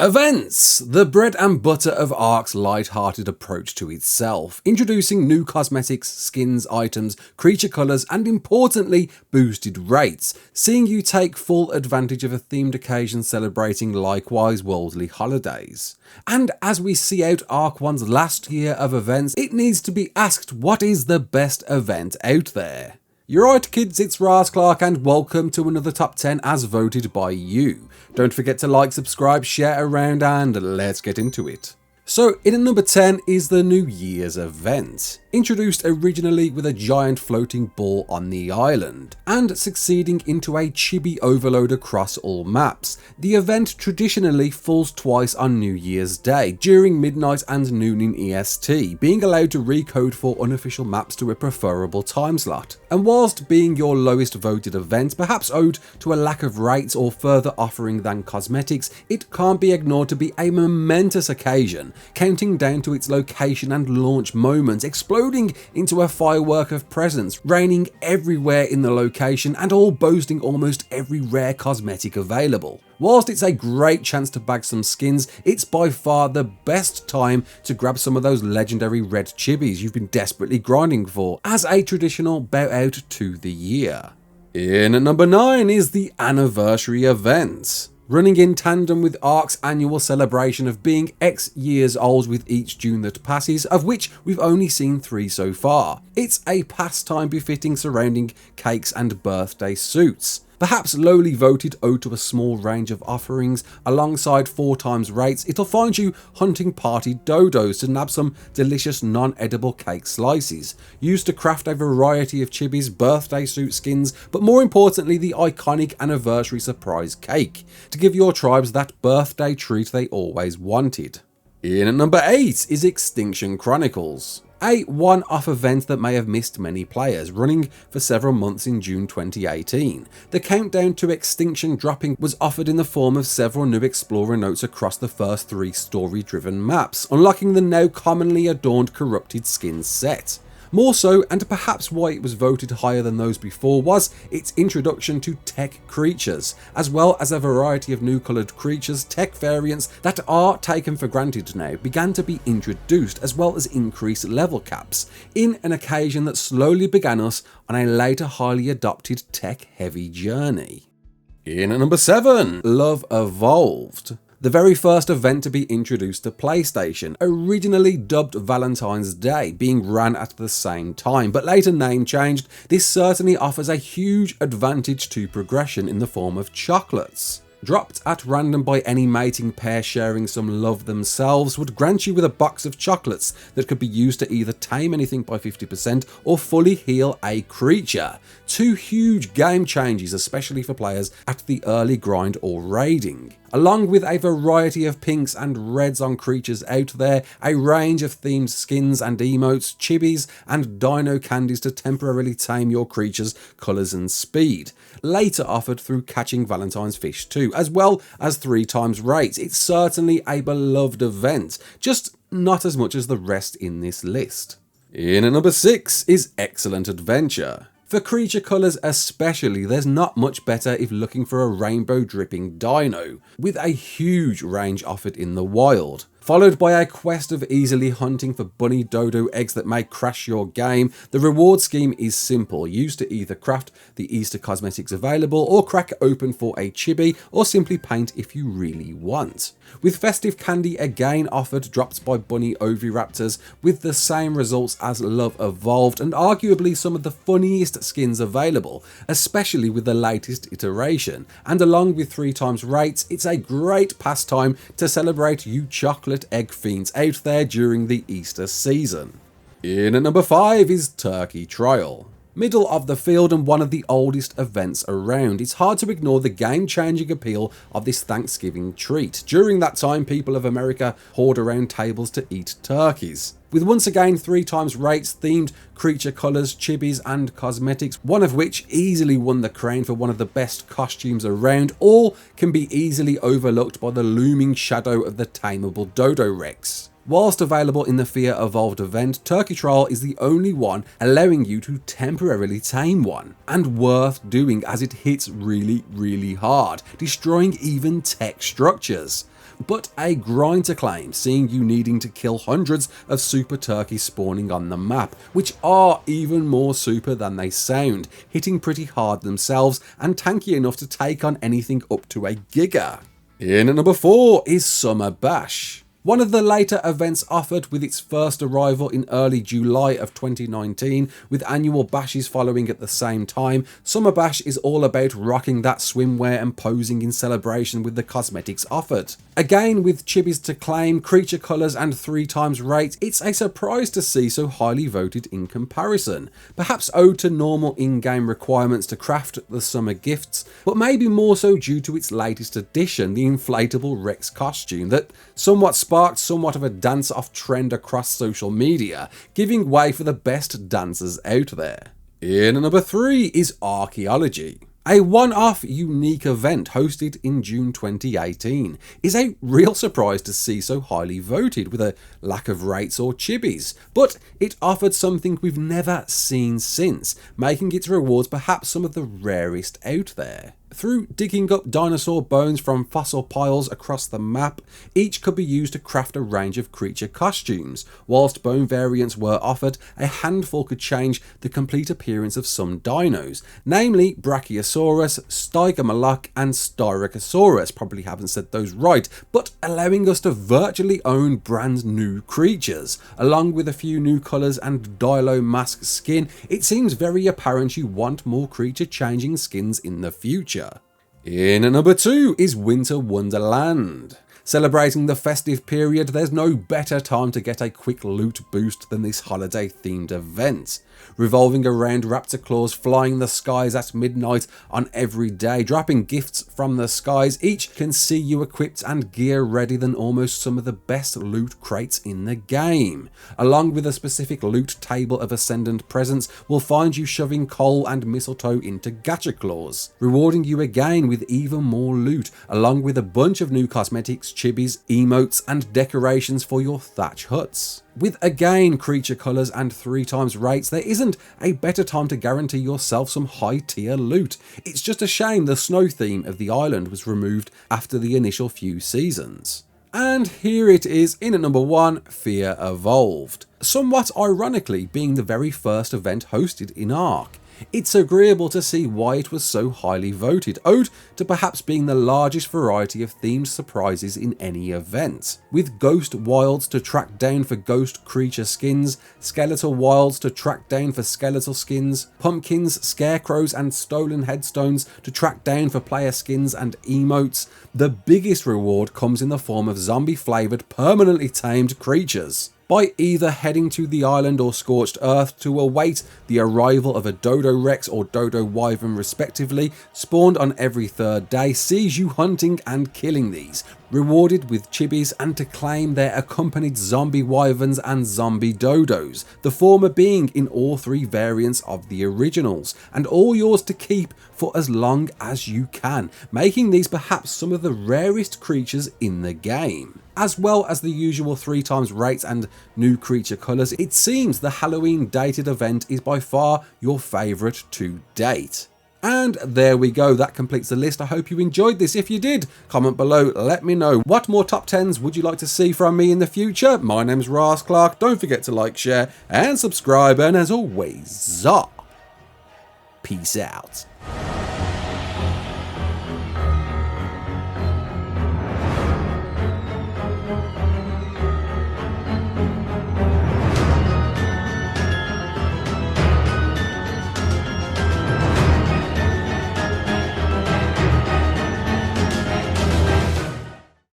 Events! The bread and butter of ARK's light-hearted approach to itself, introducing new cosmetics, skins, items, creature colours and importantly boosted rates, seeing you take full advantage of a themed occasion celebrating likewise worldly holidays. And as we see out ARK 1's last year of events, it needs to be asked, what is the best event out there? You're right kids, it's Raasclark and welcome to another top 10 as voted by you. Don't forget to like, subscribe, share around and let's get into it. So in at number 10 is the New Year's event. Introduced originally with a giant floating ball on the island, and succeeding into a chibi overload across all maps. The event traditionally falls twice on New Year's Day, during midnight and noon in EST, being allowed to recode for unofficial maps to a preferable time slot. And whilst being your lowest voted event, perhaps owed to a lack of rates or further offering than cosmetics, it can't be ignored to be a momentous occasion, counting down to its location and launch moments, exploding into a firework of presents, raining everywhere in the location and all boasting almost every rare cosmetic available. Whilst it's a great chance to bag some skins, it's by far the best time to grab some of those legendary red chibis you've been desperately grinding for, as a traditional bow out to the year. In at number 9 is the anniversary event. Running in tandem with ARK's annual celebration of being X years old with each June that passes, of which we've only seen 3 so far. It's a pastime befitting surrounding cakes and birthday suits. Perhaps lowly voted owed to a small range of offerings, alongside 4 times rates, it'll find you hunting party dodos to nab some delicious non-edible cake slices, used to craft a variety of chibis, birthday suit skins, but more importantly the iconic anniversary surprise cake, to give your tribes that birthday treat they always wanted. In at number 8 is Extinction Chronicles. A one-off event that may have missed many players, running for several months in June 2018. The countdown to Extinction dropping was offered in the form of several new Explorer notes across the first 3 story-driven maps, unlocking the now commonly adorned corrupted skins set. More so, and perhaps why it was voted higher than those before, was its introduction to tech creatures, as well as a variety of new coloured creatures, tech variants that are taken for granted now, began to be introduced, as well as increased level caps, in an occasion that slowly began us on a later highly adopted tech-heavy journey. In at number 7, Love Evolved. The very first event to be introduced to PlayStation, originally dubbed Valentine's Day, being ran at the same time, but later name changed. This certainly offers a huge advantage to progression in the form of chocolates. Dropped at random by any mating pair sharing some love themselves, would grant you with a box of chocolates that could be used to either tame anything by 50% or fully heal a creature. 2 huge game changes, especially for players at the early grind or raiding. Along with a variety of pinks and reds on creatures out there, a range of themed skins and emotes, chibis and dino candies to temporarily tame your creature's colours and speed. Later offered through catching Valentine's fish too, as well as 3 times rates. It's certainly a beloved event, just not as much as the rest in this list. In at number 6 is Excellent Adventure. For creature colours especially, there's not much better if looking for a rainbow dripping dino, with a huge range offered in the wild. Followed by a quest of easily hunting for bunny dodo eggs that may crash your game, the reward scheme is simple, used to either craft the Easter cosmetics available, or crack open for a chibi, or simply paint if you really want. With festive candy again offered, dropped by bunny oviraptors, with the same results as Love Evolved, and arguably some of the funniest skins available, especially with the latest iteration, and along with 3 times rates, it's a great pastime to celebrate you chocolate egg fiends out there during the Easter season. In at number 5 is Turkey Trial. Middle of the field and one of the oldest events around, it's hard to ignore the game-changing appeal of this Thanksgiving treat. During that time, people of America hoard around tables to eat turkeys. With once again 3 times rates, themed creature colours, chibis and cosmetics, one of which easily won the crown for one of the best costumes around, all can be easily overlooked by the looming shadow of the tameable Dodo Rex. Whilst available in the Fear Evolved event, Turkey Trial is the only one allowing you to temporarily tame one, and worth doing as it hits really hard, destroying even tech structures. but a grind to claim, seeing you needing to kill hundreds of super turkeys spawning on the map, which are even more super than they sound, hitting pretty hard themselves and tanky enough to take on anything up to a giga. In at number 4 is Summer Bash. One of the later events offered, with its first arrival in early July of 2019, with annual bashes following at the same time. Summer Bash is all about rocking that swimwear and posing in celebration with the cosmetics offered. Again, with chibis to claim, creature colours and 3 times rate, it's a surprise to see so highly voted in comparison. Perhaps owed to normal in-game requirements to craft the summer gifts, but maybe more so due to its latest addition, the inflatable Rex costume, that somewhat sparked somewhat of a dance-off trend across social media, giving way for the best dancers out there. In at number 3 is Arkaeology. A one-off unique event hosted in June 2018 is a real surprise to see so highly voted with a lack of rates or chibis, but it offered something we've never seen since, making its rewards perhaps some of the rarest out there. Through digging up dinosaur bones from fossil piles across the map, each could be used to craft a range of creature costumes. Whilst bone variants were offered, a handful could change the complete appearance of some dinos, namely Brachiosaurus, Stygomoloch and Styracosaurus, probably haven't said those right, but allowing us to virtually own brand new creatures. Along with a few new colours and Dilo mask skin, it seems very apparent you want more creature changing skins in the future. In at number 2 is Winter Wonderland. Celebrating the festive period, there's no better time to get a quick loot boost than this holiday themed event. Revolving around raptor claws flying the skies at midnight on every day, dropping gifts from the skies, each can see you equipped and gear ready than almost some of the best loot crates in the game. Along with a specific loot table of ascendant presents will find you shoving coal and mistletoe into gacha claws, rewarding you again with even more loot, along with a bunch of new cosmetics, chibis, emotes and decorations for your thatch huts. With again creature colours and 3 times rates, there isn't a better time to guarantee yourself some high tier loot. It's just a shame the snow theme of the island was removed after the initial few seasons. And here it is in at number 1, Fear Evolved. Somewhat ironically being the very first event hosted in ARK. It's agreeable to see why it was so highly voted, owed to perhaps being the largest variety of themed surprises in any event. With ghost wilds to track down for ghost creature skins, skeletal wilds to track down for skeletal skins, pumpkins, scarecrows and stolen headstones to track down for player skins and emotes, the biggest reward comes in the form of zombie flavoured permanently tamed creatures. By either heading to the island or scorched earth to await the arrival of a Dodo Rex or Dodo Wyvern respectively, spawned on every 3rd day, sees you hunting and killing these, rewarded with chibis and to claim their accompanied zombie wyverns and zombie dodos, the former being in all 3 variants of the originals, and all yours to keep for as long as you can, making these perhaps some of the rarest creatures in the game. As well as the usual 3 times rates and new creature colours, it seems the Halloween dated event is by far your favourite to date. And there we go, that completes the list. I hope you enjoyed this. If you did, comment below, let me know. What more top 10s would you like to see from me in the future? My name's Raasclark, don't forget to like, share and subscribe, and as always, peace out.